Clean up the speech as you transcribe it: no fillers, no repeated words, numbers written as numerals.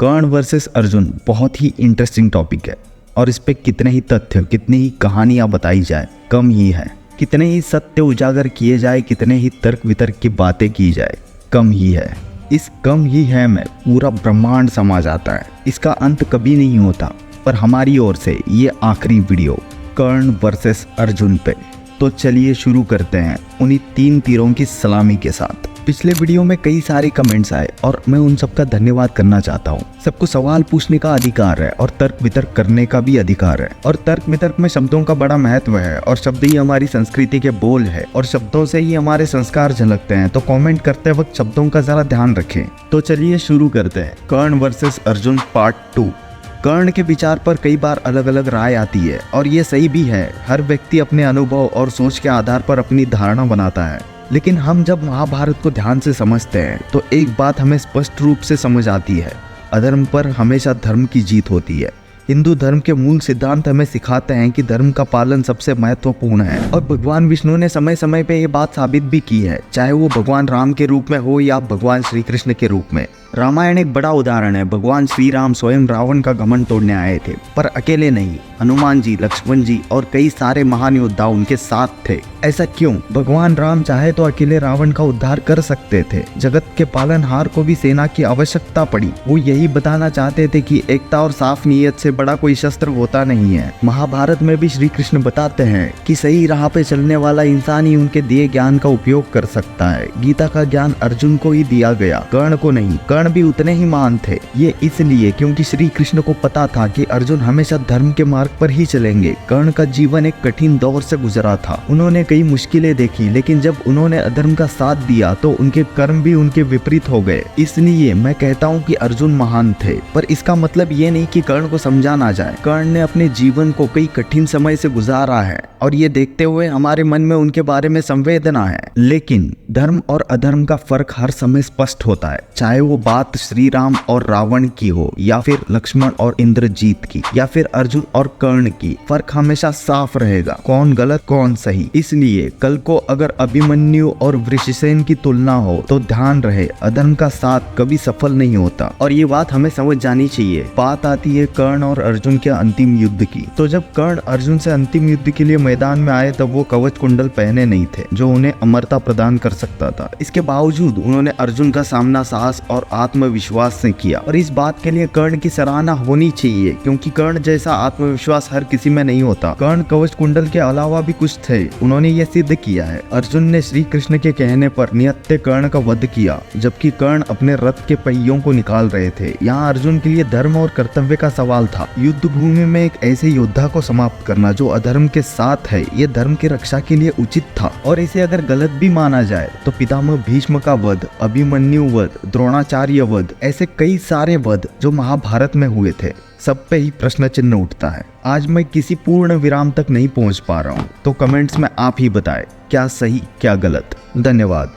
कर्ण versus Arjun बहुत ही interesting topic है और इस पे कितने ही तथ्य, कितनी ही कहानियां बताई जाए कम ही है। कितने ही सत्य उजागर किए जाए, कितने ही तर्क वितर्क की बातें की जाए कम ही है। इस कम ही है में पूरा ब्रह्मांड समा जाता है। इसका अंत कभी नहीं होता। पर हमारी ओर से ये आखिरी वीडियो कर्ण वर्सेस अर्जुन पे। तो चलिए शुरू करते हैं उन्हीं 3 तीरों की सलामी के साथ। पिछले वीडियो में कई सारे कमेंट्स आए और मैं उन सबका धन्यवाद करना चाहता हूँ। सबको सवाल पूछने का अधिकार है और तर्क वितर्क करने का भी अधिकार है। और तर्क वितर्क में शब्दों का बड़ा महत्व है और शब्द ही हमारी संस्कृति के बोल है और शब्दों से ही हमारे संस्कार झलकते हैं। तो कमेंट करते वक्त शब्दों का जरा ध्यान रखें। तो चलिए शुरू करते हैं। कर्ण वर्सेस अर्जुन पार्ट 2। कर्ण के विचार पर कई बार अलग अलग राय आती है और ये सही भी है। हर व्यक्ति अपने अनुभव और सोच के आधार पर अपनी धारणा बनाता है। लेकिन हम जब महाभारत को ध्यान से समझते हैं तो एक बात हमें स्पष्ट रूप से समझ आती है। अधर्म पर हमेशा धर्म की जीत होती है। हिंदू धर्म के मूल सिद्धांत हमें सिखाते हैं कि धर्म का पालन सबसे महत्वपूर्ण है और भगवान विष्णु ने समय समय पे ये बात साबित भी की है, चाहे वो भगवान राम के रूप में हो या भगवान श्री कृष्ण के रूप में। रामायण एक बड़ा उदाहरण है। भगवान श्री राम स्वयं रावण का घमंड तोड़ने आए थे, पर अकेले नहीं। हनुमान जी, लक्ष्मण जी और कई सारे महान योद्धा उनके साथ थे। ऐसा क्यों? भगवान राम चाहे तो अकेले रावण का उद्धार कर सकते थे। जगत के पालनहार को भी सेना की आवश्यकता पड़ी। वो यही बताना चाहते थे कि एकता और साफ नीयत से बड़ा कोई शस्त्र होता नहीं है। महाभारत में भी श्री कृष्ण बताते हैं कि सही राह पे चलने वाला इंसान ही उनके दिए ज्ञान का उपयोग कर सकता है। गीता का ज्ञान अर्जुन को ही दिया गया, कर्ण को नहीं। कर्ण भी उतने ही महान थे। ये इसलिए क्योंकि श्री कृष्ण को पता था कि अर्जुन हमेशा धर्म के मार्ग पर ही चलेंगे। कर्ण का जीवन एक कठिन दौर से गुजरा था। उन्होंने कई मुश्किलें देखी, लेकिन जब उन्होंने अधर्म का साथ दिया तो उनके कर्म भी उनके विपरीत हो गए। इसलिए मैं कहता हूँ कि अर्जुन महान थे, पर इसका मतलब ये नहीं कि कर्ण को समझा ना जाए। कर्ण ने अपने जीवन को कई कठिन समय से गुजारा है और ये देखते हुए हमारे मन में उनके बारे में संवेदना है। लेकिन धर्म और अधर्म का फर्क हर समय स्पष्ट होता है, चाहे वो बात श्री राम और रावण की हो या फिर लक्ष्मण और इंद्रजीत की या फिर अर्जुन और कर्ण की। फर्क हमेशा साफ रहेगा, कौन गलत कौन सही। इसलिए कल को अगर अभिमन्यु और वृषसेन की तुलना हो तो ध्यान रहे, अधर्म का साथ कभी सफल नहीं होता और ये बात हमें समझ जानी चाहिए। बात आती है कर्ण और अर्जुन के अंतिम युद्ध की। तो जब कर्ण अर्जुन से अंतिम युद्ध के लिए मैदान में आए तब वो कवच कुंडल पहने नहीं थे जो उन्हें अमरता प्रदान कर सकता था। इसके बावजूद उन्होंने अर्जुन का सामना साहस और आत्मविश्वास से किया और इस बात के लिए कर्ण की सराहना होनी चाहिए, क्योंकि कर्ण जैसा आत्मविश्वास हर किसी में नहीं होता। कर्ण कवच कुंडल के अलावा भी कुछ थे, उन्होंने ये सिद्ध किया है। अर्जुन ने श्री कृष्ण के कहने पर निहत्थे कर्ण का वध किया, जबकि कर्ण अपने रथ के पहियों को निकाल रहे थे। यहाँ अर्जुन के लिए धर्म और कर्तव्य का सवाल था। युद्ध भूमि में एक ऐसे योद्धा को समाप्त करना जो अधर्म के साथ है, ये धर्म की रक्षा के लिए उचित था। और इसे अगर गलत भी माना जाए तो पितामह भीष्म का वध, अभिमन्यु वध, द्रोणाचार्य वध, ऐसे कई सारे वध जो महाभारत में हुए थे, सब पे ही प्रश्न चिन्ह उठता है। आज मैं किसी पूर्ण विराम तक नहीं पहुंच पा रहा हूं, तो कमेंट्स में आप ही बताएं क्या सही क्या गलत। धन्यवाद।